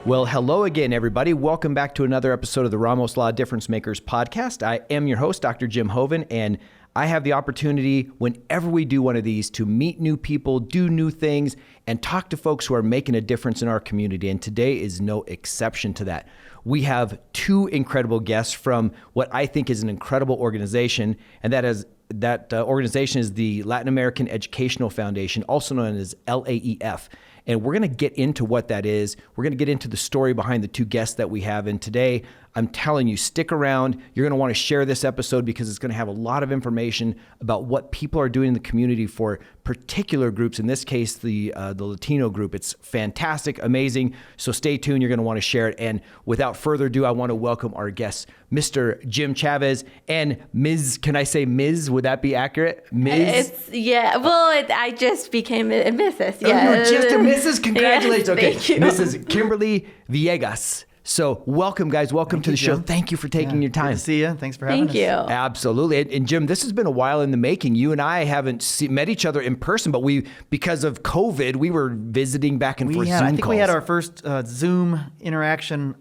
Well, hello again, everybody. Welcome back to another episode of the Ramos Law Difference Makers podcast. I am your host, Dr. Jim Hoven, and I have the opportunity whenever we do one of these to meet new people, do new things, and talk to folks who are making a difference in our community. And today is no exception to that. We have two incredible guests from what I think is an incredible organization, and that organization is the Latin American Educational Foundation, also known as LAEF. And we're going to get into what that is. We're going to get into the story behind the two guests that we have. And today, I'm telling you, stick around. You're going to want to share this episode because it's going to have a lot of information about what people are doing in the community for particular groups. In this case, the Latino group. It's fantastic, amazing. So stay tuned. You're going to want to share it. And without further ado, I want to welcome our guests, Mr. Jim Chavez and Ms. Can I say Ms.? Would that be accurate? Ms. I just became a Mrs. Yeah. Oh, you're just a Mrs. Congratulations. Yes, okay, thank you. Mrs. Kimberly Villegas. So welcome, guys. Welcome to the show. Jim. Thank you for taking your time. Good to see you. Thanks for having us. Thank you. Absolutely. And Jim, this has been a while in the making. You and I haven't met each other in person, but because of COVID, we were visiting back and forth Zoom I think calls. we had our first Zoom interaction,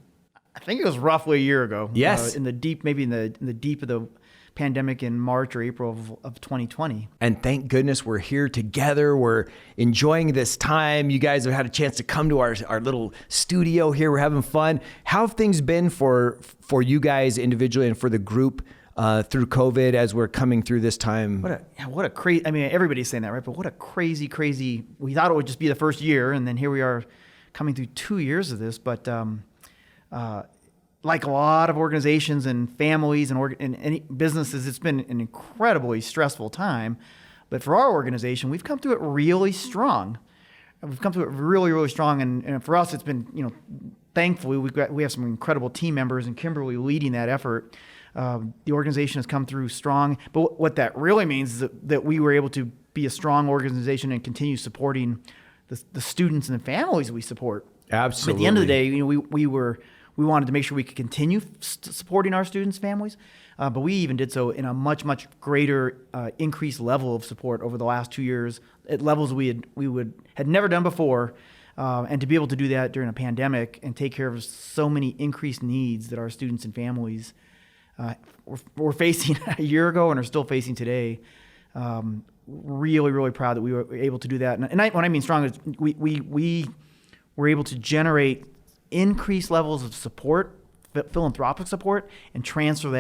I think it was roughly a year ago. Yes. In the deep of the pandemic in March or April of 2020. And thank goodness we're here together. We're enjoying this time. You guys have had a chance to come to our little studio here. We're having fun. How have things been for you guys individually and for the group through COVID as we're coming through this time? What a crazy, I mean, everybody's saying that, right? But what a crazy, we thought it would just be the first year, and then here we are coming through 2 years of this. But like a lot of organizations and families and any businesses, it's been an incredibly stressful time. But for our organization, we've come through it really strong. We've come through it really, really strong. And for us, it's been, thankfully, we have some incredible team members, and Kimberly leading that effort. The organization has come through strong. But what that really means is that we were able to be a strong organization and continue supporting the students and the families we support. Absolutely. At the end of the day, we wanted to make sure we could continue supporting our students' families, but we even did so in a much, much greater increased level of support over the last 2 years at levels we had never done before. And to be able to do that during a pandemic and take care of so many increased needs that our students and families were facing a year ago and are still facing today. Really, really proud that we were able to do that. And when I mean strong, is we were able to generate increased levels of support, philanthropic support, and transfer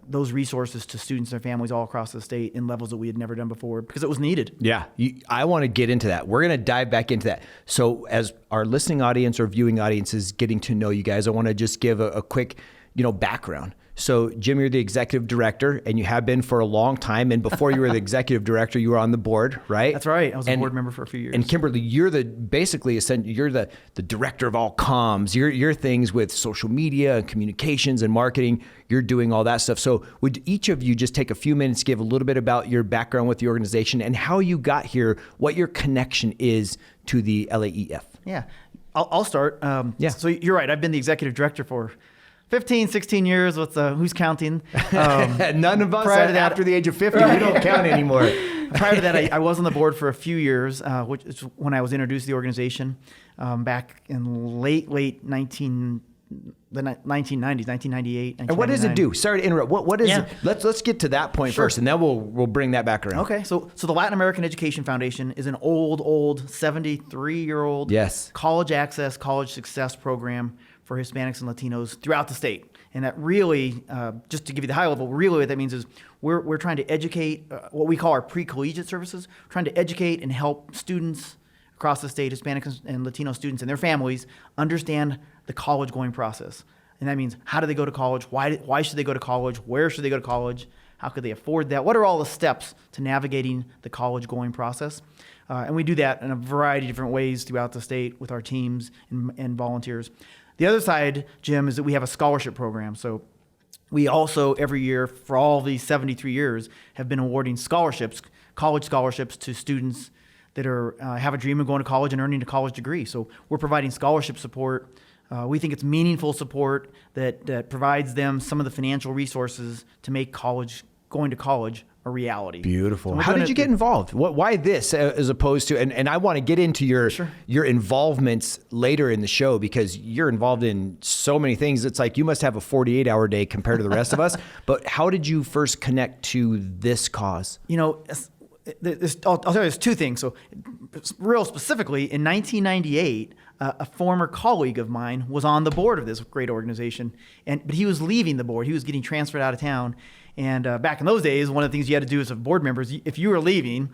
those resources to students and families all across the state in levels that we had never done before because it was needed. Yeah, I want to get into that. We're going to dive back into that. So as our listening audience or viewing audience is getting to know you guys, I want to just give a quick, background. So Jim, you're the executive director, and you have been for a long time. And before you were the executive director, you were on the board, right? That's right. I was a board member for a few years. And Kimberly, you're the director of all comms. Your things with social media and communications and marketing. You're doing all that stuff. So would each of you just take a few minutes, give a little bit about your background with the organization and how you got here, what your connection is to the LAEF? Yeah, I'll start. So you're right. I've been the executive director for 15, 16 years with who's counting. None of us after the age of 50, we don't count anymore. Prior to that, I was on the board for a few years, which is when I was introduced to the organization back in late 1990s, 1998. And what does it do? Sorry to interrupt. What is it? Let's get to that point first, and then we'll bring that back around. Okay, so the Latin American Education Foundation is an old 73-year-old college access, college success program for Hispanics and Latinos throughout the state. And that really, just to give you the high level, really what that means is we're trying to educate what we call our pre-collegiate services, trying to educate and help students across the state, Hispanic and Latino students and their families, understand the college going process. And that means, how do they go to college? Why should they go to college? Where should they go to college? How could they afford that? What are all the steps to navigating the college going process? And we do that in a variety of different ways throughout the state with our teams and volunteers. The other side, Jim, is that we have a scholarship program. So we also, every year, for all these 73 years, have been awarding scholarships, college scholarships to students that have a dream of going to college and earning a college degree. So we're providing scholarship support. We think it's meaningful support that provides them some of the financial resources to make going to college a reality. Beautiful. So How did you get involved? Why this as opposed to, and I want to get into your involvements later in the show, because you're involved in so many things. It's like you must have a 48-hour day compared to the rest of us. But how did you first connect to this cause? I'll tell you, there's two things. So real specifically, in 1998, a former colleague of mine was on the board of this great organization, but he was leaving the board. He was getting transferred out of town. And back in those days, one of the things you had to do as a board members, if you were leaving,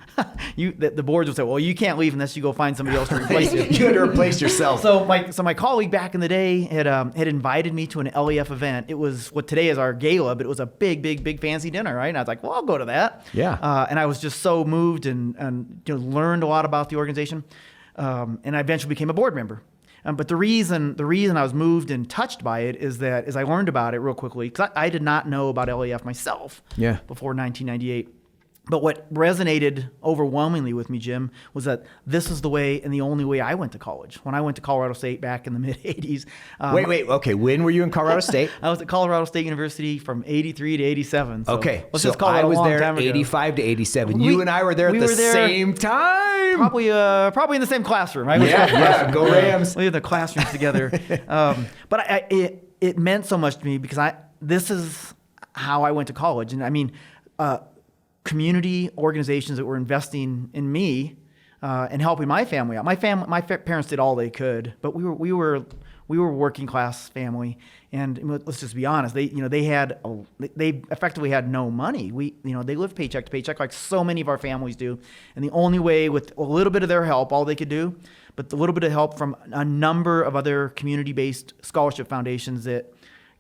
the boards would say, well, you can't leave unless you go find somebody else to replace you. You had to replace yourself. So my colleague back in the day had invited me to an LEF event. It was what today is our gala, but it was a big fancy dinner, right? And I was like, well, I'll go to that. Yeah. And I was just so moved and learned a lot about the organization. And I eventually became a board member. But the reason I was moved and touched by it is that as I learned about it real quickly, because I did not know about LEF myself before 1998. But what resonated overwhelmingly with me, Jim, was that this is the way and the only way I went to college. When I went to Colorado State back in the mid-'80s. Wait. Okay, when were you in Colorado State? I was at Colorado State University from 83 to 87. So okay, so I was there 85 to 87. You and I were there at the same time. Probably in the same classroom. Right? Yeah, go Rams. We had the classrooms together. But it meant so much to me because this is how I went to college. And I mean, community organizations that were investing in me and helping my family out. My parents did all they could, but we were a working class family, and let's just be honest. They effectively had no money. They lived paycheck to paycheck like so many of our families do, and the only way, with a little bit of their help, all they could do, but a little bit of help from a number of other community-based scholarship foundations that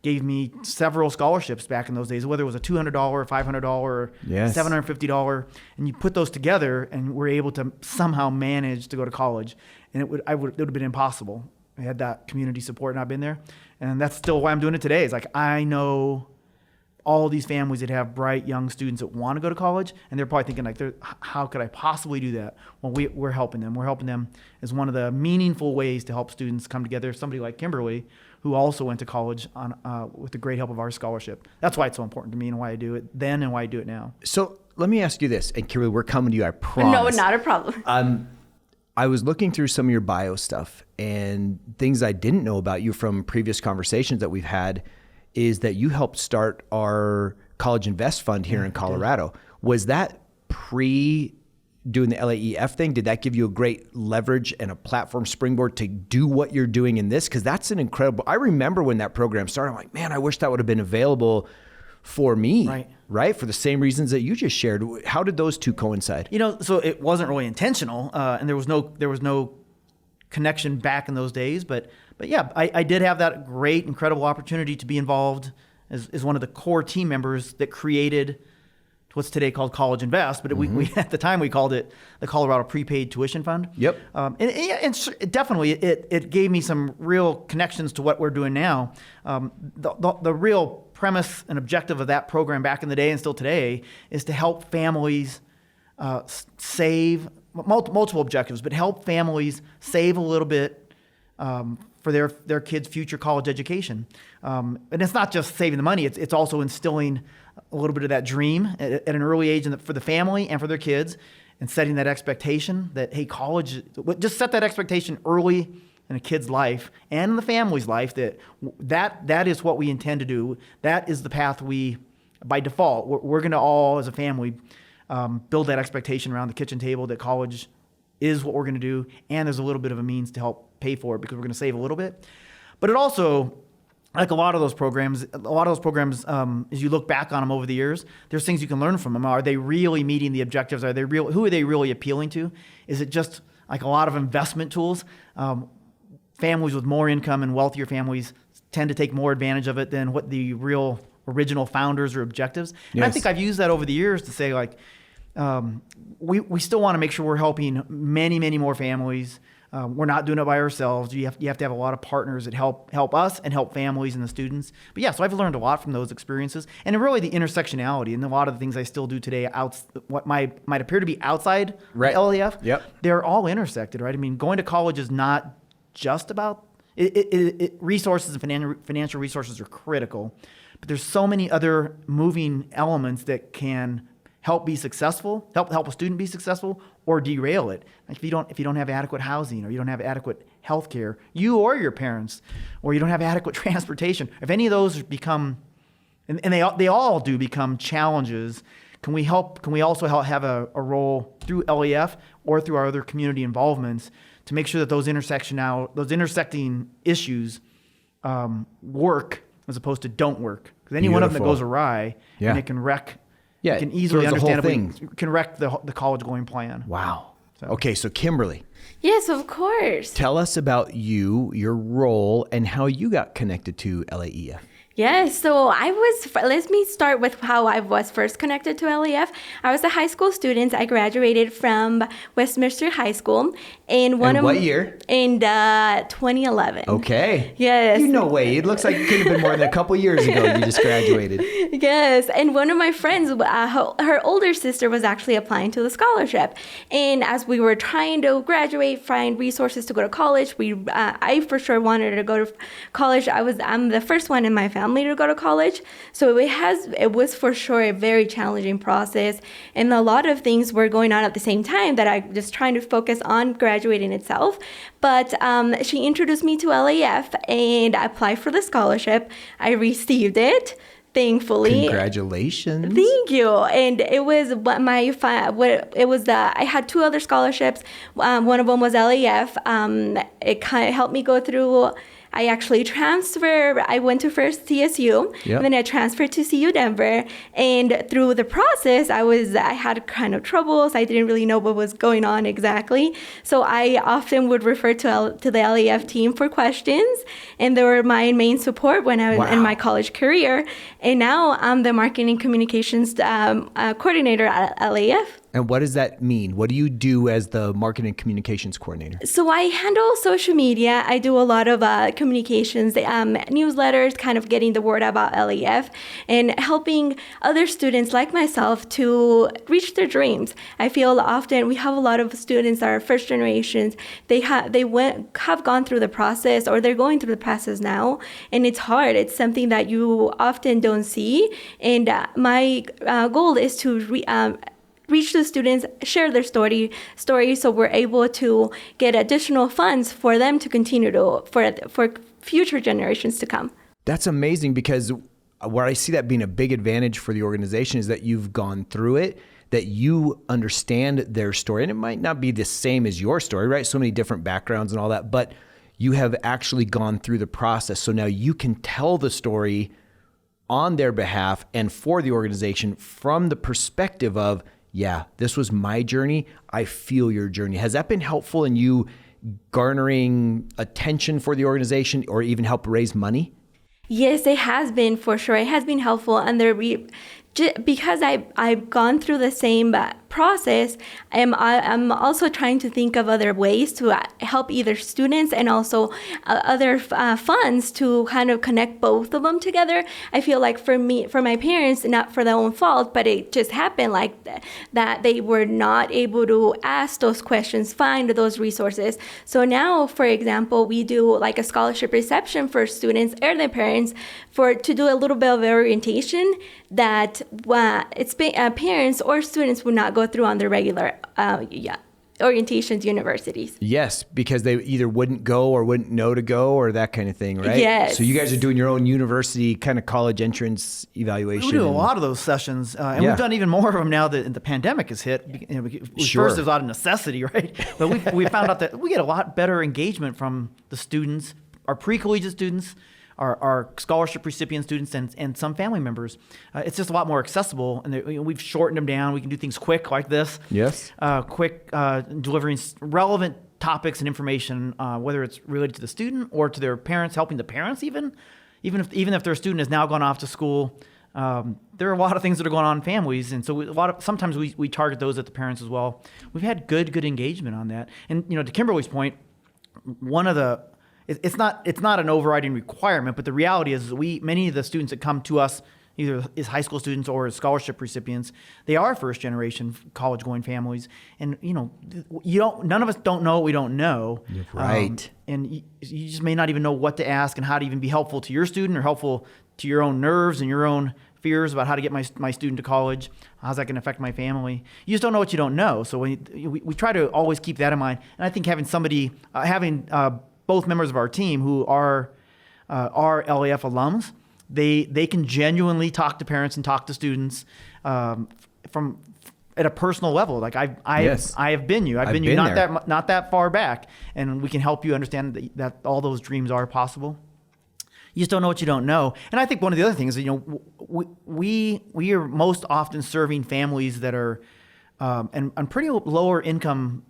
gave me several scholarships back in those days, whether it was a $200, $500, or $750, and you put those together and were able to somehow manage to go to college, and it would have been impossible. I had that community support not been there, and that's still why I'm doing it today. It's like I know all these families that have bright young students that want to go to college, and they're probably thinking like, how could I possibly do that? Well, we're helping them. We're helping them as one of the meaningful ways to help students come together. Somebody like Kimberly, who also went to college with the great help of our scholarship. That's why it's so important to me and why I do it then and why I do it now. So let me ask you this, and Kimberly, we're coming to you, I promise. No, not a problem. I was looking through some of your bio stuff, and things I didn't know about you from previous conversations that we've had is that you helped start our College Invest Fund here in Colorado. Was that pre doing the LAEF thing? Did that give you a great leverage and a platform springboard to do what you're doing in this? Because that's an incredible, I remember when that program started, I'm like, man, I wish that would have been available for me, right? For the same reasons that you just shared. How did those two coincide? So it wasn't really intentional, and there was no connection back in those days, but yeah, I did have that great, incredible opportunity to be involved as one of the core team members that created what's today called College Invest, but we at the time we called it the Colorado Prepaid Tuition Fund. Yep. And definitely it gave me some real connections to what we're doing now. The real premise and objective of that program back in the day and still today is to help families save multiple objectives, but help families save a little bit for their kids' future college education. And it's not just saving the money; it's also instilling a little bit of that dream at an early age for the family and for their kids, and setting that expectation that, hey, college, just set that expectation early in a kid's life and in the family's life that is what we intend to do. That is the path by default, we're going to all as a family build that expectation around the kitchen table that college is what we're going to do, and there's a little bit of a means to help pay for it because we're going to save a little bit. But it also, like a lot of those programs, as you look back on them over the years, there's things you can learn from them. Are they really meeting the objectives? Who are they really appealing to? Is it just like a lot of investment tools? Families with more income and wealthier families tend to take more advantage of it than what the real original founders or objectives. And I think I've used that over the years to say, like, we still want to make sure we're helping many, many more families. We're not doing it by ourselves. You have to have a lot of partners that help us and help families and the students. But yeah, so I've learned a lot from those experiences, and really the intersectionality and a lot of the things I still do today, what might appear to be outside LEF, they're all intersected, right? I mean, going to college is not just about resources and financial resources are critical, but there's so many other moving elements that can help be successful, help a student be successful, or derail it. Like if you don't have adequate housing, or you don't have adequate health care, you or your parents, or you don't have adequate transportation, if any of those become, and they all do become challenges, can we also have a role through LEF or through our other community involvements to make sure that those intersecting issues work as opposed to don't work? Because any one of them that goes awry, and it can wreck. Yeah, you can easily understand it can wreck the college going plan. Wow. Okay, so Kimberly. Yes, of course. Tell us about your role, and how you got connected to LAEF. Yes, so let me start with how I was first connected to LEF. I was a high school student. I graduated from Westminster High School. What year? In 2011. Okay. Yes. No way. It looks like it could have been more than a couple years ago you just graduated. Yes, and one of my friends, her older sister was actually applying to the scholarship. And as we were trying to graduate, find resources to go to college, I for sure wanted to go to college. I'm the first one in my family to go to college, so it was for sure a very challenging process, and a lot of things were going on at the same time that I just trying to focus on graduating itself. But she introduced me to LAF, and I applied for the scholarship. I received it, thankfully. Congratulations. Thank you. And it was I had two other scholarships. One of them was LAF. It kind of helped me go through. I actually transferred. I went to first CSU, and then I transferred to CU Denver. And through the process, I had kind of troubles. I didn't really know what was going on exactly. So I often would refer to the LEF team for questions, and they were my main support when I was in my college career. And now I'm the marketing communications coordinator at LEF. And what does that mean? What do you do as the marketing communications coordinator? So I handle social media. I do a lot of communications, newsletters, kind of getting the word about LEF, and helping other students like myself to reach their dreams. I feel often we have a lot of students that are first generations. They have gone through the process, or they're going through the process now, and it's hard. It's something that you often don't see. And my goal is to reach the students, share their story, so we're able to get additional funds for them to continue for future generations to come. That's amazing, because where I see that being a big advantage for the organization is that you've gone through it, that you understand their story. And it might not be the same as your story, right? So many different backgrounds and all that, but you have actually gone through the process. So now you can tell the story on their behalf and for the organization from the perspective of, yeah, this was my journey. I feel your journey. Has that been helpful in you garnering attention for the organization, or even help raise money? Yes, it has been, for sure. It has been helpful, and because I've gone through the same process, I'm also trying to think of other ways to help either students and also other funds to kind of connect both of them together. I feel like for my parents, not for their own fault, but it just happened like that they were not able to ask those questions, find those resources. So now, for example, we do like a scholarship reception for students or their parents to do a little bit of orientation that parents or students would not go through on their regular orientations universities. Yes, because they either wouldn't go or wouldn't know to go, or that kind of thing, right? Yes. So you guys are doing your own university kind of college entrance evaluation. We do a lot of those sessions, and we've done even more of them now that the pandemic has hit. Sure. First, it was out of necessity, right? But we found out that we get a lot better engagement from the students, our pre-collegiate students, our scholarship recipient students, and some family members. It's just a lot more accessible, and we've shortened them down. We can do things quick like this. Yes. Delivering relevant topics and information, whether it's related to the student or to their parents, helping the parents even if their student has now gone off to school. There are a lot of things that are going on in families, and so sometimes we target those at the parents as well. We've had good engagement on that, and to Kimberly's point, it's not an overriding requirement, but the reality is many of the students that come to us, either as high school students or as scholarship recipients, they are first generation college going families, and none of us don't know what we don't know. Right. And you just may not even know what to ask and how to even be helpful to your student or helpful to your own nerves and your own fears about how to get my student to college. How's that going to affect my family? You just don't know what you don't know. So we try to always keep that in mind. And I think having both members of our team who are LAF alums, they can genuinely talk to parents and talk to students from at a personal level. Like I have been you. I've been you not that far back, and we can help you understand that all those dreams are possible. You just don't know what you don't know. And I think one of the other things is, we are most often serving families that are and pretty lower income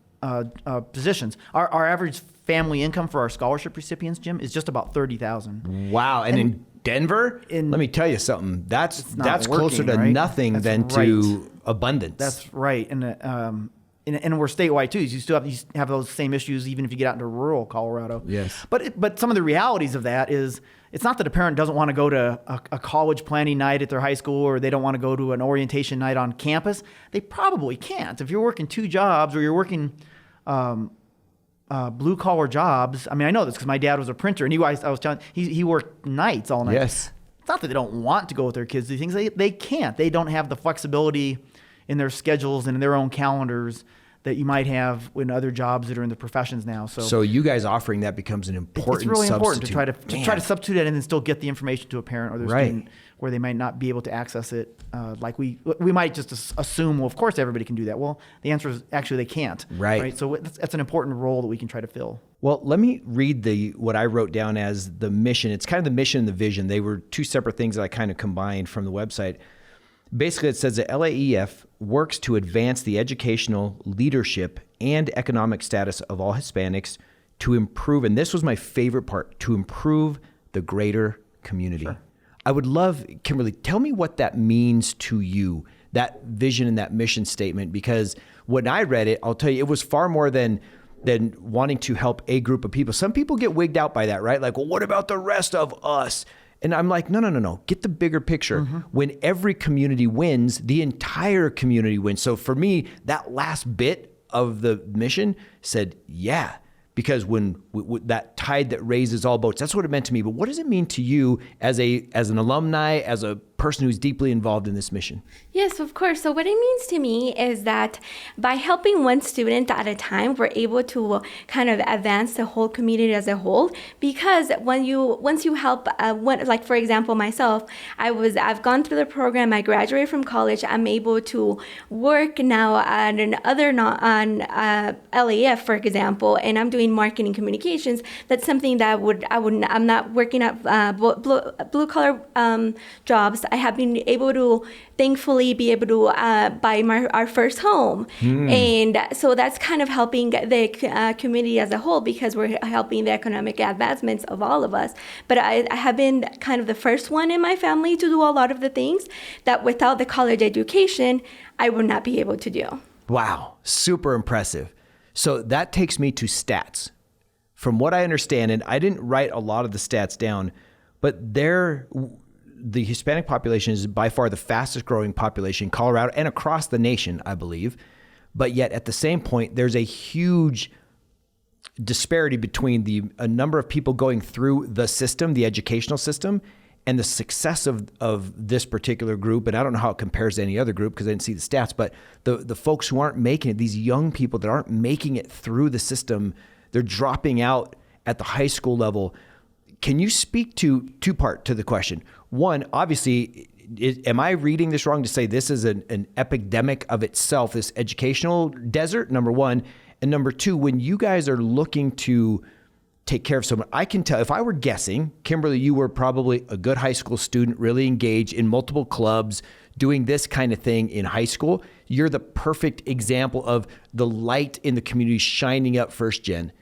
positions. Our average family income for our scholarship recipients, Jim, is just about $30,000. Wow! And in Denver, let me tell you something. That's closer to right? nothing than to abundance. That's right. And we're statewide too. You still have those same issues even if you get out into rural Colorado. Yes. But some of the realities of that is, it's not that a parent doesn't want to go to a college planning night at their high school, or they don't want to go to an orientation night on campus. They probably can't. If you're working 2 jobs, or you're working blue collar jobs. I mean, I know this because my dad was a printer, and I was telling he worked nights all night. Yes. It's not that they don't want to go with their kids to these things. They can't. They don't have the flexibility in their schedules and in their own calendars that you might have in other jobs that are in the professions now. So you guys offering that becomes an important It's really important to substitute. try to substitute it and then still get the information to a parent or their student where they might not be able to access it. Like we might just assume, well, of course everybody can do that. Well, the answer is actually they can't. Right. So that's an important role that we can try to fill. Well, let me read what I wrote down as the mission. It's kind of the mission and the vision. They were 2 separate things that I kind of combined from the website. Basically, it says that LAEF works to advance the educational, leadership, and economic status of all Hispanics to improve, and this was my favorite part, to improve the greater community. Sure. I would love, Kimberly, tell me what that means to you, that vision and that mission statement, because when I read it, I'll tell you, it was far more than wanting to help a group of people. Some people get wigged out by that, right? Like, well, what about the rest of us? And I'm like, no. Get the bigger picture. Mm-hmm. When every community wins, the entire community wins. So for me, that last bit of the mission said, yeah, because when that tide that raises all boats, that's what it meant to me. But what does it mean to you as an alumni, as a person who's deeply involved in this mission? Yes, of course. So what it means to me is that by helping one student at a time, we're able to kind of advance the whole community as a whole. Because once you help, like for example, myself, I've gone through the program. I graduated from college. I'm able to work now on LAF, for example, and I'm doing marketing communications. That's something that I'm not working at blue collar jobs. I have been able to, thankfully, be able to buy our first home. And so that's kind of helping the community as a whole, because we're helping the economic advancements of all of us. But I have been kind of the first one in my family to do a lot of the things that without the college education, I would not be able to do. Wow, super impressive. So that takes me to stats. From what I understand, and I didn't write a lot of the stats down, but the Hispanic population is by far the fastest growing population in Colorado and across the nation, I believe. But yet at the same point, there's a huge disparity between a number of people going through the system, the educational system, and the success of this particular group. And I don't know how it compares to any other group because I didn't see the stats, but the folks who aren't making it, these young people that aren't making it through the system, they're dropping out at the high school level. Can you speak to 2-part to the question? One, obviously, am I reading this wrong to say this is an epidemic of itself, this educational desert, number one? And number 2, when you guys are looking to take care of someone, I can tell, if I were guessing, Kimberly, you were probably a good high school student, really engaged in multiple clubs, doing this kind of thing in high school. You're the perfect example of the light in the community shining up first gen.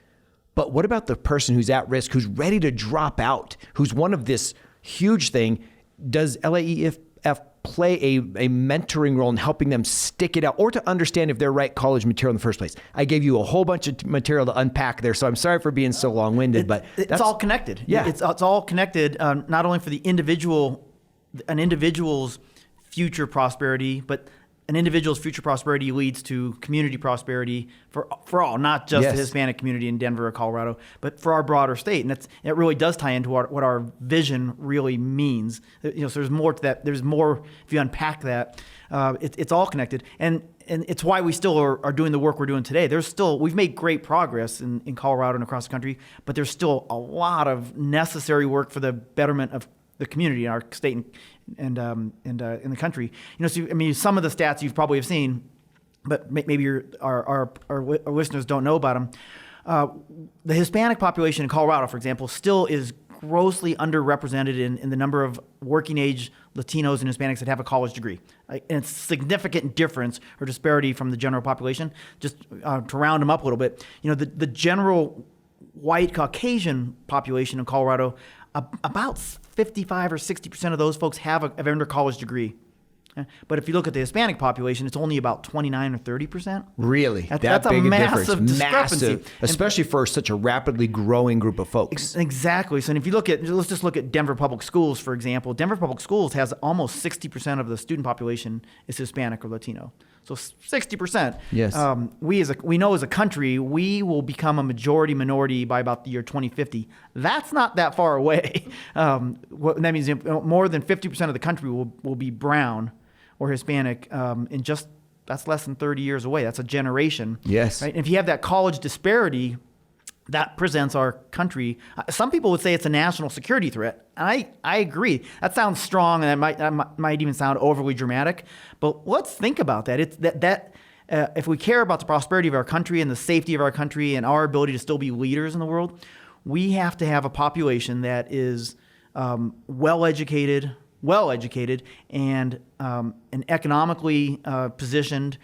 But what about the person who's at risk, who's ready to drop out, who's one of this huge thing? Does LAEF play a mentoring role in helping them stick it out or to understand if they're right college material in the first place? I gave you a whole bunch of material to unpack there, so I'm sorry for being so long-winded, but it's all connected. Yeah. It's all connected, not only for an individual's future prosperity, but an individual's future prosperity leads to community prosperity for all, not just the Hispanic community in Denver or Colorado, but for our broader state. And it really does tie into what our vision really means. So there's more to that. There's more, if you unpack that, it's all connected. And it's why we still are doing the work we're doing today. We've made great progress in Colorado and across the country, but there's still a lot of necessary work for the betterment of the community in our state and in the country. Some of the stats you've probably have seen, but maybe our listeners don't know about them. The Hispanic population in Colorado, for example, still is grossly underrepresented in the number of working age Latinos and Hispanics that have a college degree. And it's a significant difference or disparity from the general population. Just to round them up a little bit, the general white Caucasian population in Colorado, about 55 or 60% of those folks have an under-college degree. But if you look at the Hispanic population, it's only about 29 or 30%. Really? That's big a a massive difference. discrepancy. Massive, especially for such a rapidly growing group of folks. Exactly. So if you let's just look at Denver Public Schools, for example. Denver Public Schools has almost 60% of the student population is Hispanic or Latino. So 60%. Yes. We know as a country, we will become a majority minority by about the year 2050. That's not that far away. That means more than 50% of the country will be brown or Hispanic that's less than 30 years away. That's a generation. Yes. Right? And if you have that college disparity, that presents our country. Some people would say it's a national security threat. And I agree. That sounds strong, and that might even sound overly dramatic. But let's think about that. It's that if we care about the prosperity of our country and the safety of our country and our ability to still be leaders in the world, we have to have a population that is well-educated and economically positioned,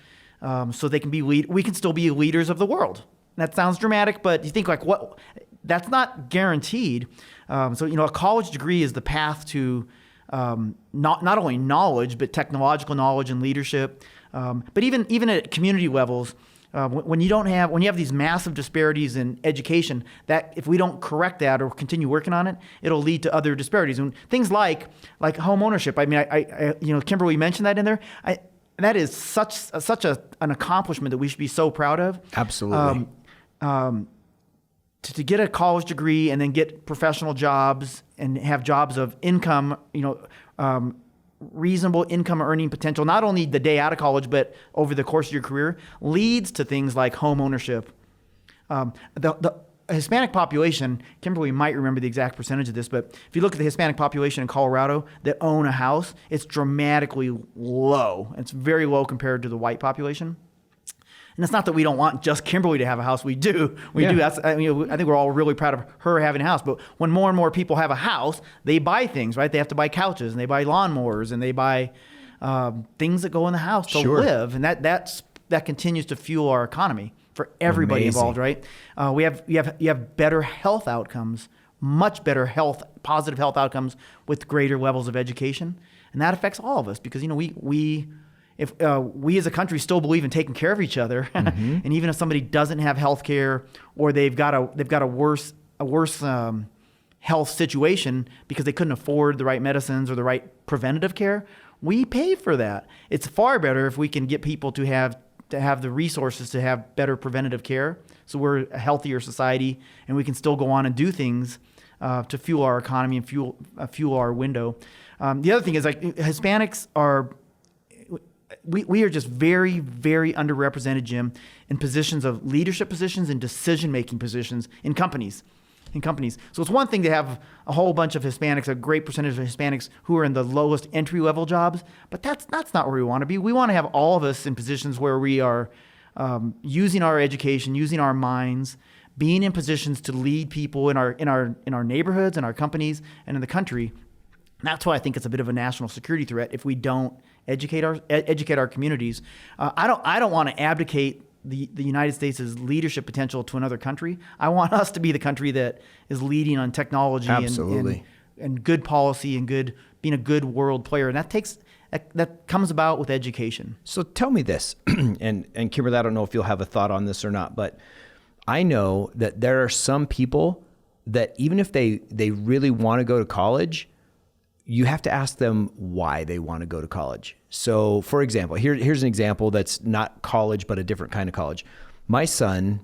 so they can we can still be leaders of the world. That sounds dramatic, but you think like what? That's not guaranteed. So a college degree is the path to not only knowledge, but technological knowledge and leadership. But even at community levels, when you have these massive disparities in education, that if we don't correct that or continue working on it, it'll lead to other disparities and things like home ownership. I mean, Kimberly mentioned that in there. That is such an accomplishment that we should be so proud of. Absolutely. To get a college degree and then get professional jobs and have jobs of income, reasonable income earning potential, not only the day out of college, but over the course of your career, leads to things like home ownership. The Hispanic population, Kimberly might remember the exact percentage of this, but if you look at the Hispanic population in Colorado that own a house, it's dramatically low. It's very low compared to the white population. And it's not that we don't want just Kimberly to have a house. We do. We do. I think we're all really proud of her having a house. But when more and more people have a house, they buy things, right? They have to buy couches, and they buy lawnmowers, and they buy things that go in the house to live. And that continues to fuel our economy for everybody involved, right? You have better health outcomes, much better positive health outcomes with greater levels of education, and that affects all of us because if we as a country still believe in taking care of each other, mm-hmm. and even if somebody doesn't have health care or they've got a worse health situation because they couldn't afford the right medicines or the right preventative care, we pay for that. It's far better if we can get people to have the resources to have better preventative care, so we're a healthier society and we can still go on and do things to fuel our economy and fuel our window. The other thing is Hispanics are. We are just very, very underrepresented, Jim, in positions of leadership positions and decision-making positions in companies. So it's one thing to have a whole bunch of Hispanics, a great percentage of Hispanics who are in the lowest entry-level jobs, but that's not where we want to be. We want to have all of us in positions where we are using our education, using our minds, being in positions to lead people in our neighborhoods, in our companies, and in the country. And that's why I think it's a bit of a national security threat if we don't educate our communities. I don't want to abdicate the United States' leadership potential to another country. I want us to be the country that is leading on technology and good policy and being a good world player. And that comes about with education. So tell me this, and Kimberly, I don't know if you'll have a thought on this or not, but I know that there are some people that even if they really want to go to college, you have to ask them why they want to go to college. So for example, here's an example that's not college, but a different kind of college. My son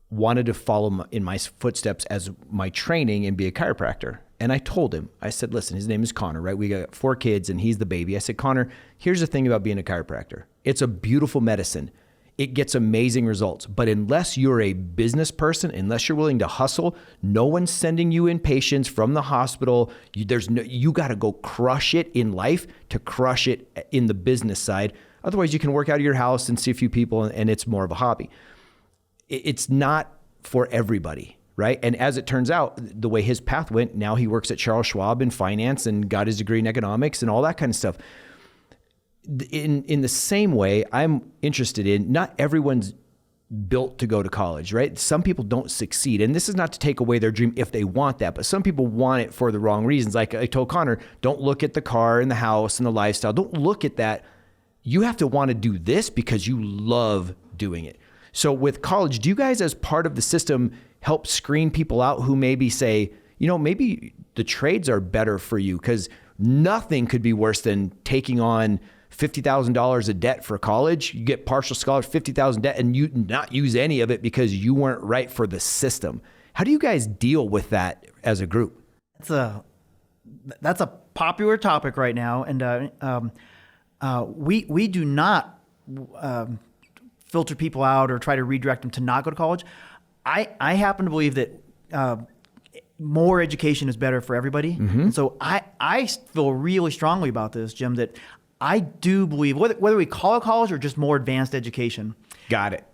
wanted to follow in my footsteps as my training and be a chiropractor. And I told him, I said, listen, his name is Connor, right? We got 4 kids and he's the baby. I said, Connor, here's the thing about being a chiropractor. It's a beautiful medicine. It gets amazing results. But unless you're a business person, unless you're willing to hustle, no one's sending you in patients from the hospital. You got to go crush it in life to crush it in the business side. Otherwise, you can work out of your house and see a few people and it's more of a hobby. It's not for everybody, right? And as it turns out, the way his path went, now he works at Charles Schwab in finance and got his degree in economics and all that kind of stuff. In the same way, I'm interested in, not everyone's built to go to college, right? Some people don't succeed. And this is not to take away their dream if they want that, but some people want it for the wrong reasons. Like I told Connor, don't look at the car and the house and the lifestyle. Don't look at that. You have to want to do this because you love doing it. So with college, do you guys as part of the system help screen people out who maybe say, maybe the trades are better for you? Because nothing could be worse than taking on $50,000 of debt for college. You get partial scholarship, $50,000 debt, and you not use any of it because you weren't right for the system. How do you guys deal with that as a group? That's a popular topic right now, and we do not filter people out or try to redirect them to not go to college. I happen to believe that more education is better for everybody. Mm-hmm. And so I feel really strongly about this, Jim, that I do believe, whether we call it college or just more advanced education. Got it.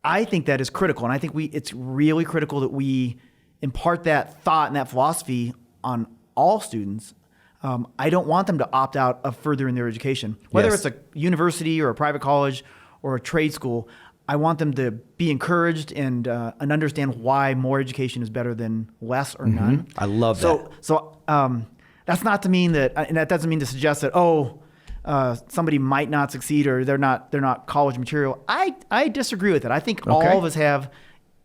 I think that is critical. And I think it's really critical that we impart that thought and that philosophy on all students. I don't want them to opt out of furthering their education. Whether it's a university or a private college or a trade school, I want them to be encouraged and understand why more education is better than less or none. I love that. So that's not to mean that, and that doesn't mean to suggest that, somebody might not succeed or they're not college material. I disagree with it. I think all of us have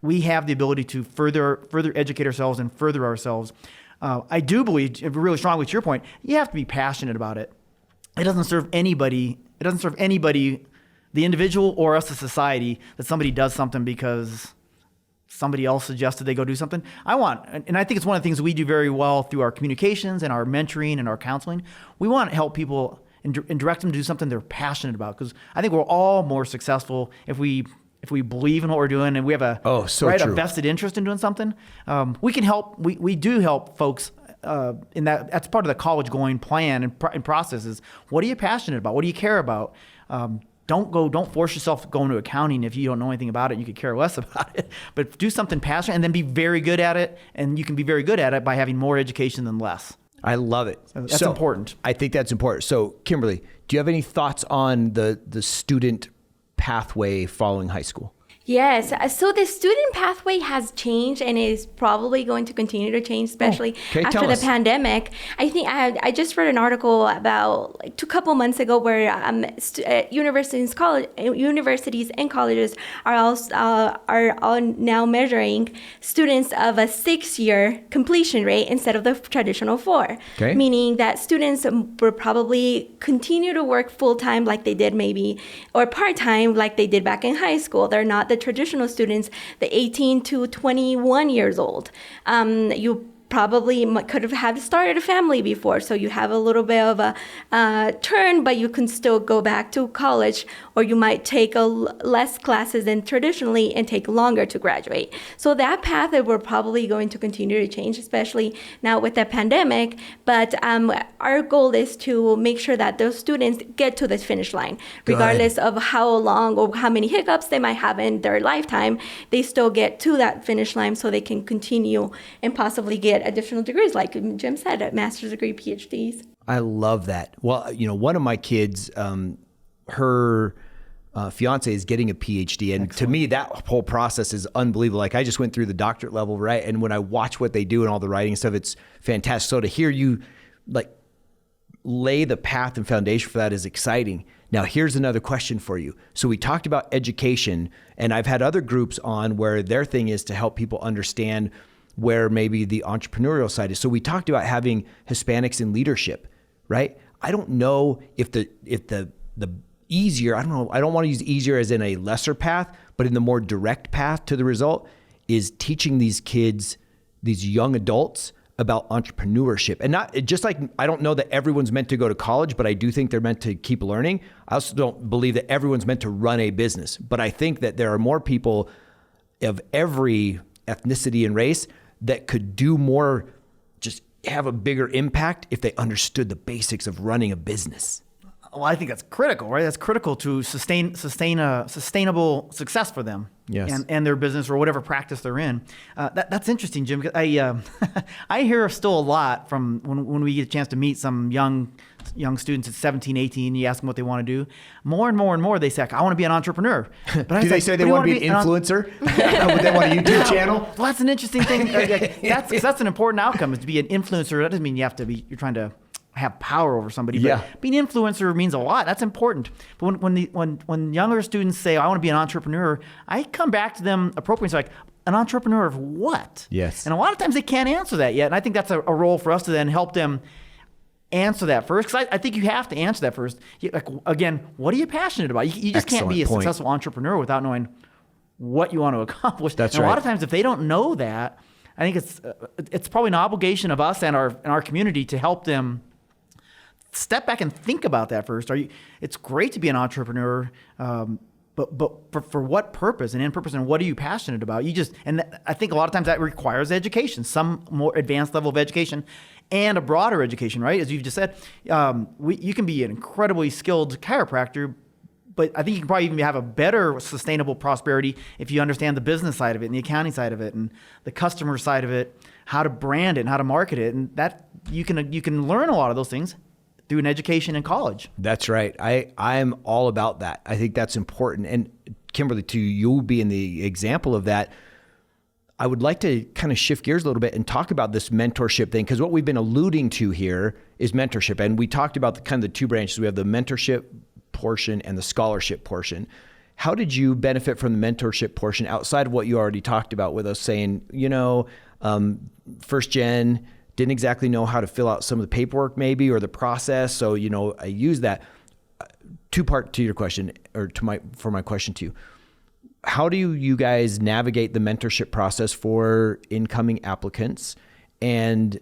the ability to further educate ourselves and further ourselves. I do believe, really strongly to your point, you have to be passionate about it. It doesn't serve anybody, the individual or us as society, that somebody does something because somebody else suggested they go do something. And I think it's one of the things we do very well through our communications and our mentoring and our counseling. We want to help people and direct them to do something they're passionate about, because I think we're all more successful if we believe in what we're doing and we have a vested interest in doing something. We can help. We do help folks in that. That's part of the college going plan and processes. What are you passionate about? What do you care about? Don't force yourself to go into accounting if you don't know anything about it. You could care less about it, but do something passionate and then be very good at it. And you can be very good at it by having more education than less. I love it. So that's important. I think that's important. So Kimberly, do you have any thoughts on the student pathway following high school? Yes. So the student pathway has changed and is probably going to continue to change, especially after the pandemic. I think I just read an article about a couple months ago where universities and colleges are all now measuring students of a 6-year completion rate instead of the traditional 4. Okay. Meaning that students will probably continue to work full-time like they did maybe, or part-time like they did back in high school. They're not the traditional students, the 18 to 21 years old. You probably could have started a family before, so you have a little bit of a turn, but you can still go back to college, or you might take less classes than traditionally and take longer to graduate. So that path we're probably going to continue to change, especially now with the pandemic. But our goal is to make sure that those students get to the finish line, regardless of how long or how many hiccups they might have in their lifetime. They still get to that finish line so they can continue and possibly get additional degrees, like Jim said, a master's degree, PhDs. I love that. Well, one of my kids, her fiance is getting a PhD, and to me, that whole process is unbelievable. Like I just went through the doctorate level, right? And when I watch what they do and all the writing stuff, it's fantastic. So to hear you lay the path and foundation for that is exciting. Now, here's another question for you. So we talked about education, and I've had other groups on where their thing is to help people understand where maybe the entrepreneurial side is. So we talked about having Hispanics in leadership, right? I don't know if the easier, I don't want to use easier as in a lesser path, but in the more direct path to the result is teaching these kids, these young adults, about entrepreneurship. And not just like, I don't know that everyone's meant to go to college, but I do think they're meant to keep learning. I also don't believe that everyone's meant to run a business, but I think that there are more people of every ethnicity and race that could do more, just have a bigger impact if they understood the basics of running a business. Well, I think that's critical, right? That's critical to sustain a sustainable success for them, yes, and their business or whatever practice they're in. That's interesting, Jim. Because I hear still a lot from when we get a chance to meet some young students at 17, 18. You ask them what they want to do. More and more, they say, "I want to be an entrepreneur." But do they say they want to be an influencer? Would they want a YouTube channel? Well, that's an interesting thing. That's an important outcome, is to be an influencer. That doesn't mean you have to be. You're trying to have power over somebody, but being an influencer means a lot. That's important. But when younger students say, "I want to be an entrepreneur," I come back to them appropriately. It's like, an entrepreneur of what? Yes. And a lot of times they can't answer that yet. And I think that's a role for us to then help them answer that first. Because I think you have to answer that first. Like, again, what are you passionate about? You just can't be a successful entrepreneur without knowing what you want to accomplish. That's and right. A lot of times if they don't know that, I think it's probably an obligation of us and our community to help them step back and think about that first. It's great to be an entrepreneur, but for what purpose and in purpose, and what are you passionate about? I think a lot of times that requires education, some more advanced level of education, and a broader education, right? As you've just said, you can be an incredibly skilled chiropractor, but I think you can probably even have a better sustainable prosperity if you understand the business side of it and the accounting side of it and the customer side of it, how to brand it and how to market it, and that you can learn a lot of those things through an education in college. That's right. I'm all about that. I think that's important. And Kimberly, to you being the example of that, I would like to kind of shift gears a little bit and talk about this mentorship thing, because what we've been alluding to here is mentorship. And we talked about the two branches. We have the mentorship portion and the scholarship portion. How did you benefit from the mentorship portion outside of what you already talked about with us saying, first gen, didn't exactly know how to fill out some of the paperwork maybe, or the process. So, I use that. Two-part to your question, or for my question to you. How do you guys navigate the mentorship process for incoming applicants? And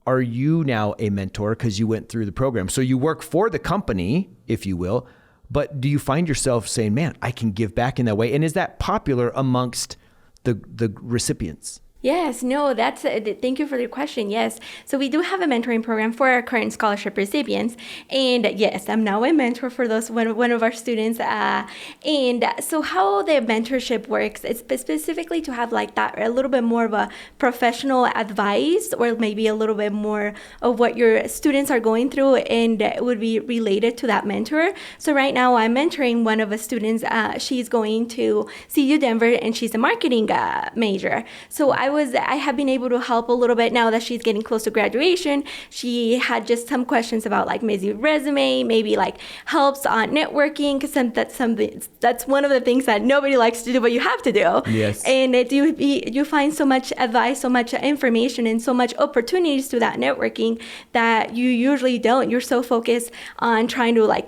are you now a mentor because you went through the program? So you work for the company, if you will, but do you find yourself saying, man, I can give back in that way? And is that popular amongst the recipients? Yes, no, thank you for the question. Yes. So we do have a mentoring program for our current scholarship recipients. And yes, I'm now a mentor for one of our students. And so how the mentorship works, it's specifically to have like that, a little bit more of a professional advice, or maybe a little bit more of what your students are going through, and it would be related to that mentor. So right now I'm mentoring one of the students. She's going to CU Denver, and she's a marketing major. So I have been able to help a little bit now that she's getting close to graduation. She had just some questions about like maybe resume, maybe like helps on networking, because that's one of the things that nobody likes to do, but you have to do. Yes. And you find so much advice, so much information, and so much opportunities to that networking that you usually don't. You're so focused on trying to I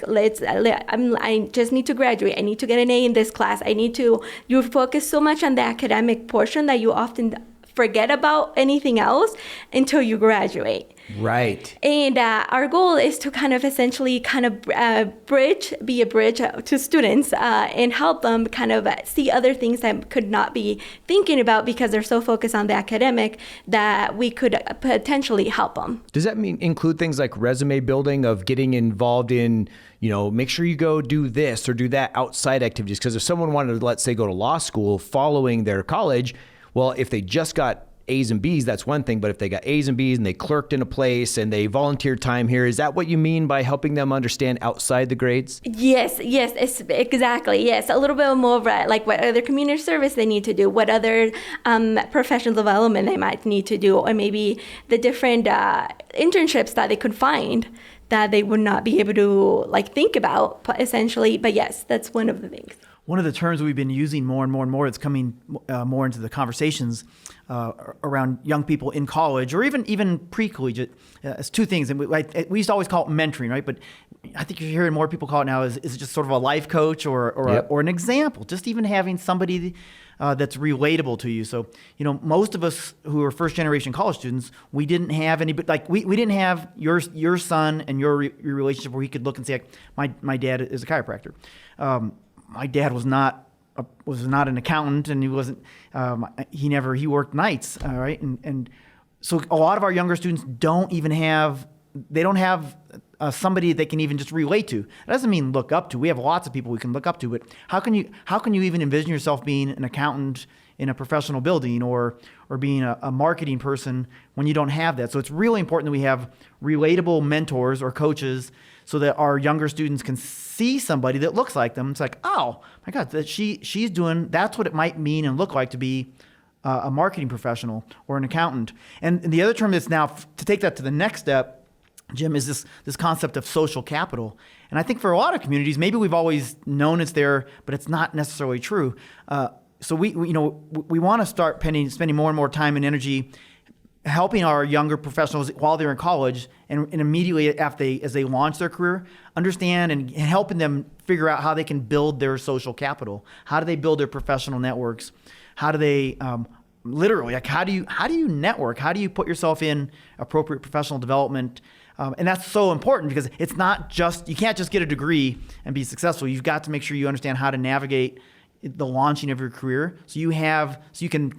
just need to graduate. I need to get an A in this class. You focus so much on the academic portion that you often forget about anything else until you graduate. Right. And our goal is to be a bridge to students and help them kind of see other things that could not be thinking about because they're so focused on the academic, that we could potentially help them. Does that include things like resume building, of getting involved in, make sure you go do this or do that outside activities? Because if someone wanted to, let's say, go to law school following their college, well, if they just got A's and B's, that's one thing. But if they got A's and B's and they clerked in a place and they volunteered time here, is that what you mean by helping them understand outside the grades? Yes, exactly. Yes, a little bit more of like what other community service they need to do, what other professional development they might need to do, or maybe the different internships that they could find that they would not be able to think about essentially. But yes, that's one of the things. One of the terms we've been using more and more and more, it's coming more into the conversations around young people in college or even pre-collegiate. It's two things. And we used to always call it mentoring, right? But I think you're hearing more people call it now is just sort of a life coach or an example, just even having somebody that's relatable to you. So, most of us who are first generation college students, we didn't have any, we didn't have your son and your relationship where he could look and say, my dad is a chiropractor. My dad was not an accountant, and he wasn't. He worked nights, right? And so a lot of our younger students don't have somebody they can even just relate to. That doesn't mean look up to. We have lots of people we can look up to, but how can you even envision yourself being an accountant in a professional building or being a marketing person when you don't have that? So it's really important that we have relatable mentors or coaches so that our younger students can see somebody that looks like them. It's like, oh my God, that she's doing, that's what it might mean and look like to be a marketing professional or an accountant. And the other term that's now, to take that to the next step, Jim, is this concept of social capital. And I think for a lot of communities, maybe we've always known it's there, but it's not necessarily true. So we want to start spending more and more time and energy helping our younger professionals while they're in college and immediately as they launch their career, understand and helping them figure out how they can build their social capital. How do they build their professional networks? How do they literally, how do you network? How do you put yourself in appropriate professional development? And that's so important because it's not just, you can't just get a degree and be successful. You've got to make sure you understand how to navigate the launching of your career so you can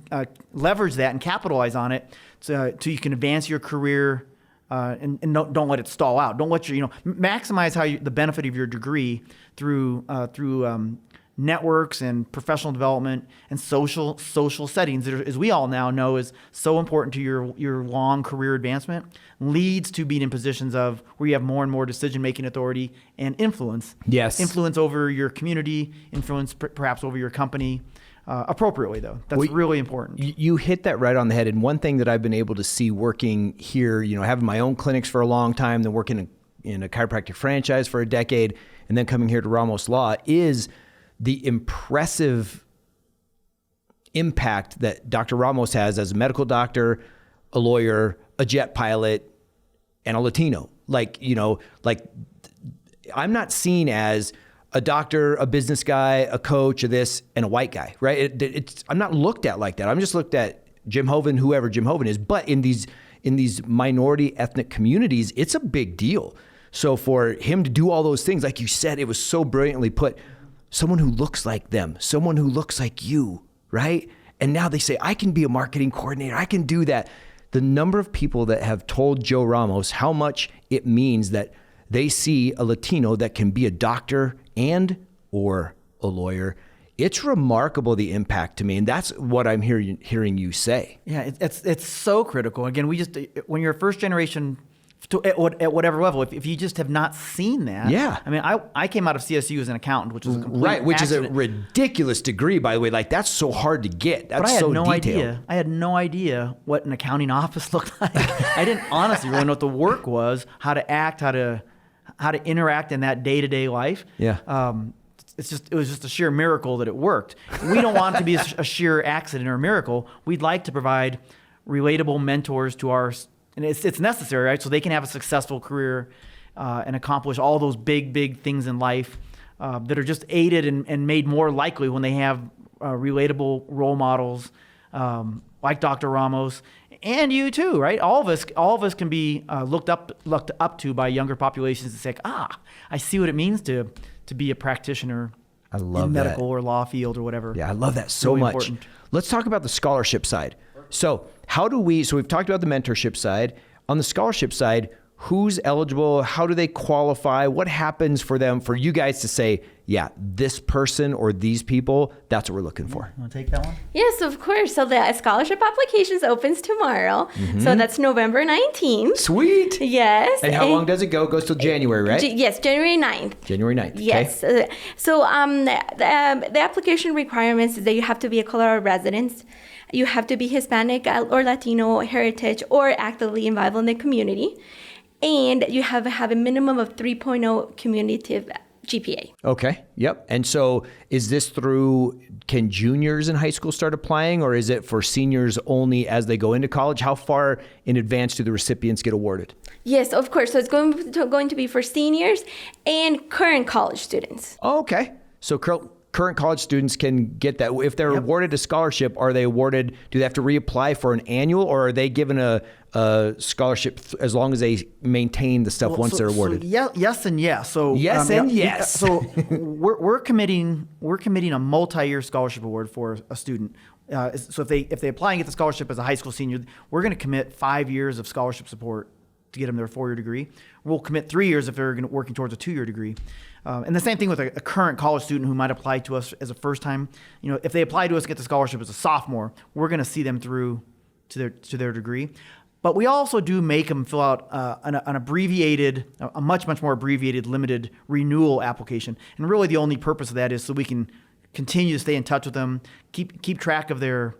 leverage that and capitalize on it so you can advance your career and don't let it stall out. Don't let maximize the benefit of your degree through networks and professional development and social settings that, as we all now know, is so important to your long career advancement, leads to being in positions of where you have more and more decision-making authority and influence. Yes. Influence over your community, influence perhaps over your company, appropriately though. That's really important. You hit that right on the head. And one thing that I've been able to see working here, having my own clinics for a long time, then working in a chiropractic franchise for a decade, and then coming here to Ramos Law is the impressive impact that Dr. Ramos has as a medical doctor, a lawyer, a jet pilot, and a Latino. I'm not seen as a doctor, a business guy, a coach, or this, and a white guy, right? I'm not looked at like that. I'm just looked at Jim Hoven, whoever Jim Hoven is. But in these minority ethnic communities, it's a big deal. So for him to do all those things, like you said, it was so brilliantly put. Someone who looks like them, someone who looks like you, right? And now they say, I can be a marketing coordinator. I can do that. The number of people that have told Joe Ramos how much it means that they see a Latino that can be a doctor and or a lawyer, it's remarkable, the impact to me. And that's what I'm hearing you say. Yeah, it's so critical. Again, when you're a first generation at whatever level, if you just have not seen that. Yeah. I mean, I came out of CSU as an accountant, which is a complete which accident. is a ridiculous degree, by the way. That's so hard to get. That's but I had so no detailed. idea. I had no idea what an accounting office looked like. I didn't honestly really know what the work was, how to act, how to interact in that day-to-day life. Yeah. It was just a sheer miracle that it worked. We don't want it to be a sheer accident or a miracle. We'd like to provide relatable mentors to our. And it's necessary, right? So they can have a successful career and accomplish all those big things in life that are just aided and made more likely when they have relatable role models like Dr. Ramos and you too, right? All of us can be looked up to by younger populations and say, I see what it means to be a practitioner in medical or law field or whatever. Yeah, I love that so really much. Important. Let's talk about the scholarship side. So we've talked about the mentorship side. On the scholarship side, who's eligible? How do they qualify? What happens for you guys to say, yeah, this person or these people, that's what we're looking for? You want to take that one? Yes, of course. So the scholarship applications opens tomorrow. Mm-hmm. So that's November 19th. Sweet. Yes. And how long does it go? It goes till January, right? Yes, January 9th. January 9th. Yes. Okay. So the application requirements is that you have to be a Colorado resident. You have to be Hispanic or Latino heritage or actively involved in the community. And you have a minimum of 3.0 cumulative GPA. Okay. Yep. And so is this can juniors in high school start applying, or is it for seniors only as they go into college? How far in advance do the recipients get awarded? Yes, of course. So it's going to be for seniors and current college students. Oh, okay. So current college students can get that. If they're awarded a scholarship, do they have to reapply for an annual, or are they given a scholarship as long as they maintain the stuff once they're awarded? So yes and yes. So yes and yes. So we're committing a multi-year scholarship award for a student. So if they apply and get the scholarship as a high school senior, we're going to commit 5 years of scholarship support to get them their 4-year degree. We'll commit 3 years if they're working towards a 2-year degree. And the same thing with a current college student who might apply to us as a first time. If they apply to us and get the scholarship as a sophomore, we're going to see them through to their degree. But we also do make them fill out a much more abbreviated, limited renewal application. And really the only purpose of that is so we can continue to stay in touch with them, keep track of their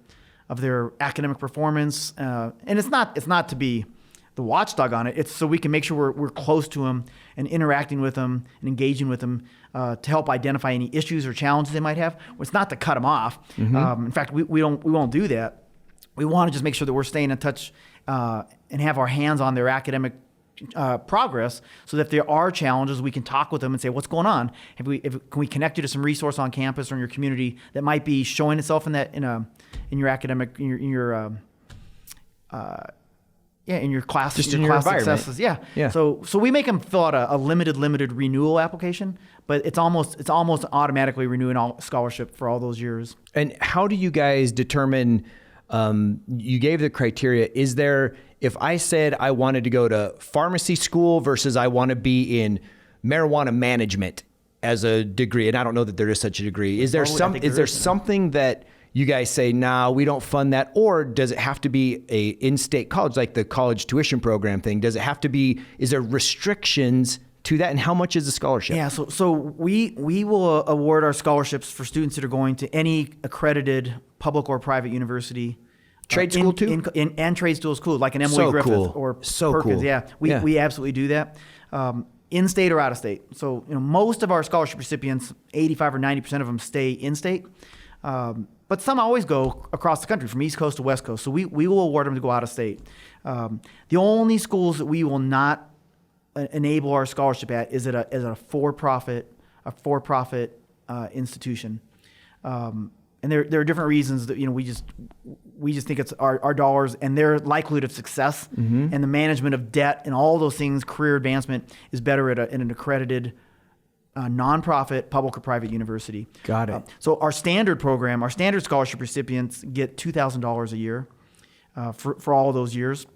academic performance. And it's not to be the watchdog on it. It's so we can make sure we're close to them and interacting with them and engaging with them to help identify any issues or challenges they might have. It's not to cut them off. Mm-hmm. In fact, we won't do that. We want to just make sure that we're staying in touch and have our hands on their academic progress, so that if there are challenges, we can talk with them and say, what's going on? Can we connect you to some resource on campus or in your community that might be showing itself in your academic, in your class, just in your class successes. Yeah. So we make them fill out a limited renewal application, but it's almost automatically renewing all scholarship for all those years. And how do you guys determine? You gave the criteria. Is there, if I said I wanted to go to pharmacy school versus I want to be in marijuana management as a degree, and I don't know that there is such a degree. Is there something that you guys say, nah, we don't fund that? Or does it have to be a in-state college, like the college tuition program thing? Does it have to be, is there restrictions to that? And how much is the scholarship? Yeah, so we will award our scholarships for students that are going to any accredited public or private university. Trade school too? And trade school is cool, like an Emily Griffith or Perkins. Cool. Yeah, we absolutely do that. In-state or out-of-state. So most of our scholarship recipients, 85 or 90% of them stay in-state. But some always go across the country from East Coast to West Coast. So we will award them to go out of state. The only schools that we will not enable our scholarship at is at a for-profit institution. And there are different reasons that we just think it's our dollars and their likelihood of success, and the management of debt and all those things, career advancement is better at an accredited nonprofit, public or private university. Got it. So our standard scholarship recipients get $2,000 a year for all of those years,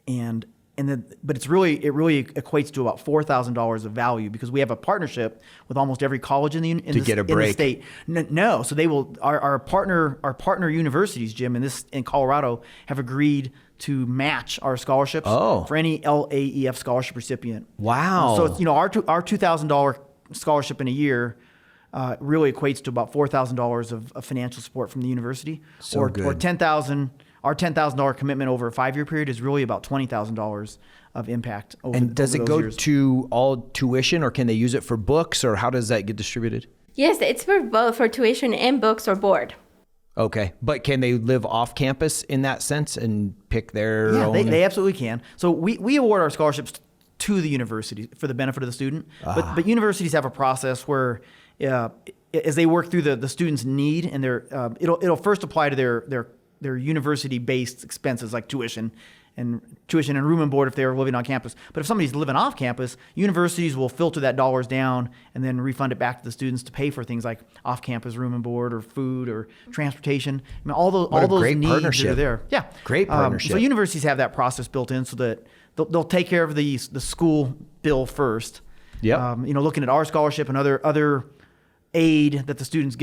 but it really equates to about $4,000 of value, because we have a partnership with almost every college in the state. No, so they will our partner universities, Jim, in Colorado have agreed to match our scholarships for any LAEF scholarship recipient. Wow. So it's, our $2,000 scholarship in a year really equates to about $4,000 of financial support from the university. Or $10,000. Our $10,000 commitment over a 5-year period is really about $20,000 of impact. And does it go to all tuition, or can they use it for books, or how does that get distributed? Yes, it's for both, for tuition and books or board. Okay, but can they live off campus in that sense and pick their own? Yeah, they absolutely can. So we award our scholarships to the university for the benefit of the student. But universities have a process where as they work through the student's need, and it'll first apply to their university-based expenses like tuition and room and board if they're living on campus. But if somebody's living off campus, universities will filter that dollars down and then refund it back to the students to pay for things like off-campus room and board or food or transportation. I mean, all those needs that are there. Yeah, great partnership. So universities have that process built in so that they'll take care of the school bill first. Yeah. Looking at our scholarship and other aid that the students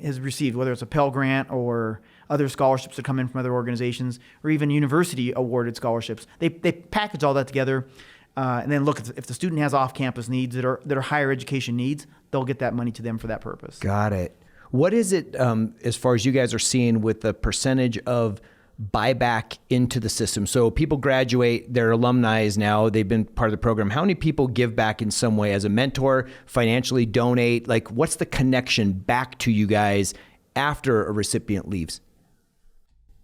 has received, whether it's a Pell Grant or other scholarships that come in from other organizations, or even university awarded scholarships. They package all that together and then look if the student has off-campus needs that are higher education needs, they'll get that money to them for that purpose. Got it. What is it as far as you guys are seeing with the percentage of buy back into the system? So people graduate, they're alumni now, they've been part of the program. How many people give back in some way as a mentor, financially donate? Like, what's the connection back to you guys after a recipient leaves?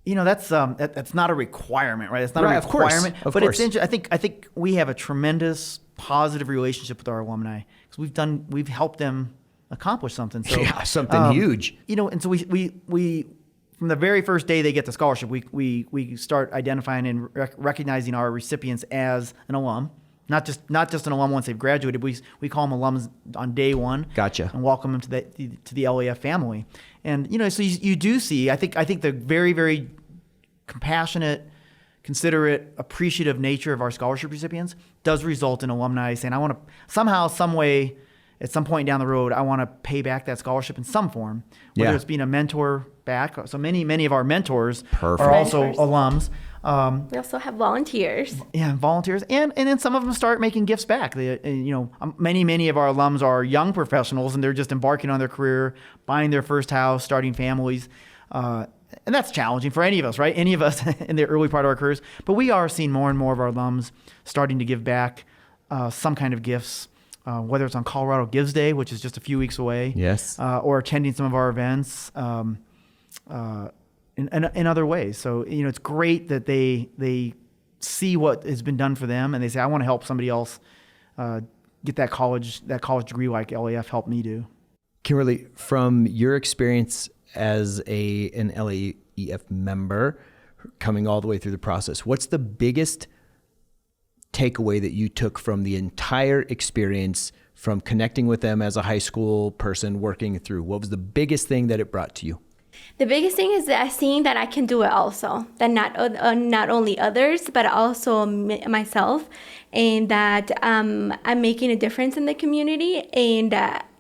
That's not a requirement, right? It's not right, a requirement, of but course. It's interesting. I think we have a tremendous positive relationship with our alumni because we've helped them accomplish something. So, something huge. And so we from the very first day they get the scholarship, we start identifying and recognizing our recipients as an alum. Not just an alum once they've graduated. We call them alums on day one. Gotcha. And welcome them to the LAF family. And so you do see. I think the very, very compassionate, considerate, appreciative nature of our scholarship recipients does result in alumni saying, I want to somehow, some way, at some point down the road, I want to pay back that scholarship in some form, whether it's being a mentor back. So many of our mentors are also alums. We also have volunteers. Yeah, volunteers, and then some of them start making gifts back. Many of our alums are young professionals, and they're just embarking on their career, buying their first house, starting families, and that's challenging for any of us, right? Any of us in the early part of our careers. But we are seeing more and more of our alums starting to give back some kind of gifts, whether it's on Colorado Gives Day, which is just a few weeks away, yes, or attending some of our events. In other ways. So, it's great that they see what has been done for them and they say, I want to help somebody else get that college degree like LAF helped me do. Kimberly, from your experience as an LAEF member coming all the way through the process, what's the biggest takeaway that you took from the entire experience, from connecting with them as a high school person working through? What was the biggest thing that it brought to you? The biggest thing is that seeing that I can do it also, that not only others, but also myself, and that I'm making a difference in the community, and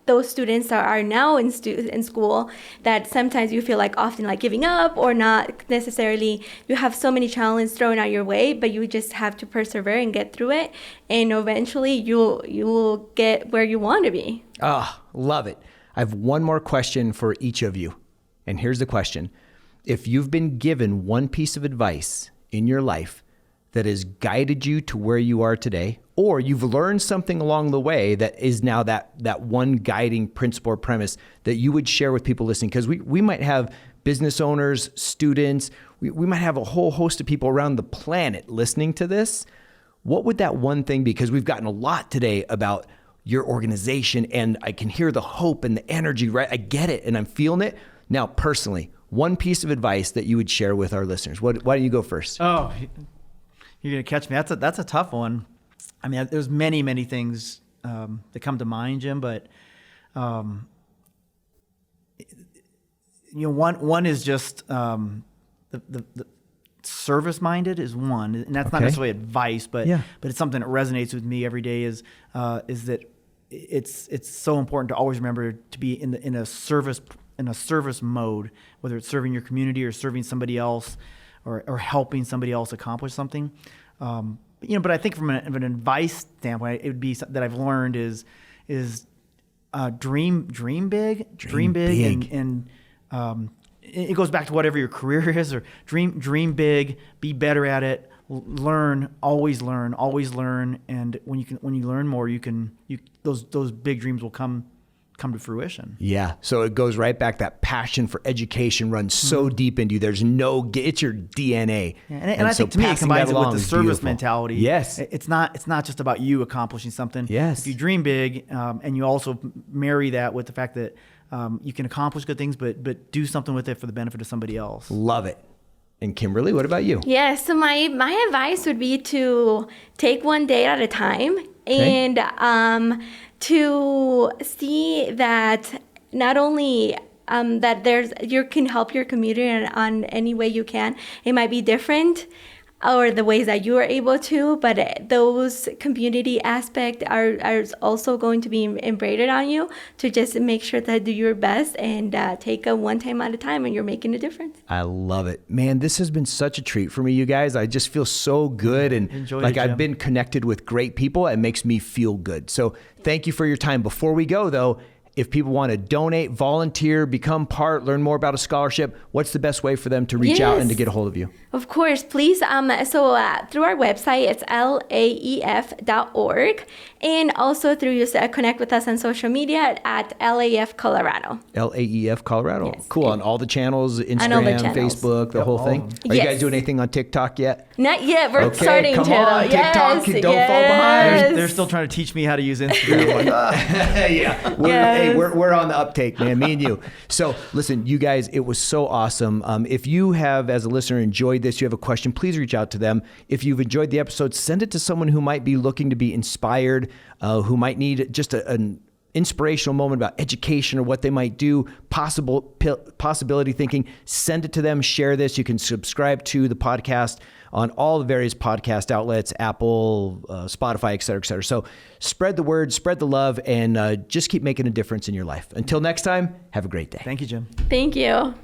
those students are now in school that sometimes you feel often like giving up or not necessarily. You have so many challenges thrown out your way, but you just have to persevere and get through it, and eventually you will get where you want to be. Oh, love it. I have one more question for each of you. And here's the question. If you've been given one piece of advice in your life that has guided you to where you are today, or you've learned something along the way that is now that one guiding principle or premise that you would share with people listening, because we might have business owners, students, we might have a whole host of people around the planet listening to this. What would that one thing be? Because we've gotten a lot today about your organization, and I can hear the hope and the energy, right? I get it, and I'm feeling it. Now, personally, one piece of advice that you would share with our listeners. Why don't you go first? Oh, you're going to catch me. That's a tough one. I mean, there's many things that come to mind, Jim, but one is just the service-minded is one, and that's not necessarily advice, but it's something that resonates with me every day. Is that it's so important to always remember to be in a service mode, whether it's serving your community or serving somebody else, or helping somebody else accomplish something. But I think from an advice standpoint, it would be that I've learned is dream big, and it goes back to whatever your career is, or dream big, be better at it, always learn, and when you learn more, those big dreams will come to fruition. Yeah. So it goes right back. That passion for education runs so deep into you. It's your DNA. Yeah. And I think to me, it combines it with the service mentality. Yes. It's not just about you accomplishing something. Yes. If you dream big, and you also marry that with the fact that you can accomplish good things, but do something with it for the benefit of somebody else. Love it. And Kimberly, what about you? Yeah, so my advice would be to take one day at a time, and to see that not only that you can help your community on any way you can. It might be different, or the ways that you are able to, but those community aspects are also going to be embedded on you to just make sure that do your best and take a one time at a time, and you're making a difference. I love it. Man, this has been such a treat for me, you guys. I just feel so good, and I've been connected with great people. It makes me feel good. So thank you for your time. Before we go though, if people want to donate, volunteer, become part, learn more about a scholarship, what's the best way for them to reach out and to get a hold of you? Of course, please. Through our website, it's laef.org. And also through connect with us on social media at LAF Colorado. LAEF Colorado. Yes. Cool. On all the channels, Instagram, all the channels. Facebook, the whole thing. Are you guys doing anything on TikTok yet? Not yet. We're starting come to. on, TikTok, don't fall behind. They're still trying to teach me how to use Instagram. Yeah. We're on the uptake, man, me and you. So listen, you guys, it was so awesome. If you have, as a listener, enjoyed this, you have a question, please reach out to them. If you've enjoyed the episode, send it to someone who might be looking to be inspired, who might need just an inspirational moment about education or what they might do, possibility thinking. Send it to them, share this. You can subscribe to the podcast on all the various podcast outlets, Apple, Spotify, et cetera, et cetera. So spread the word, spread the love, and just keep making a difference in your life. Until next time, have a great day. Thank you, Jim. Thank you.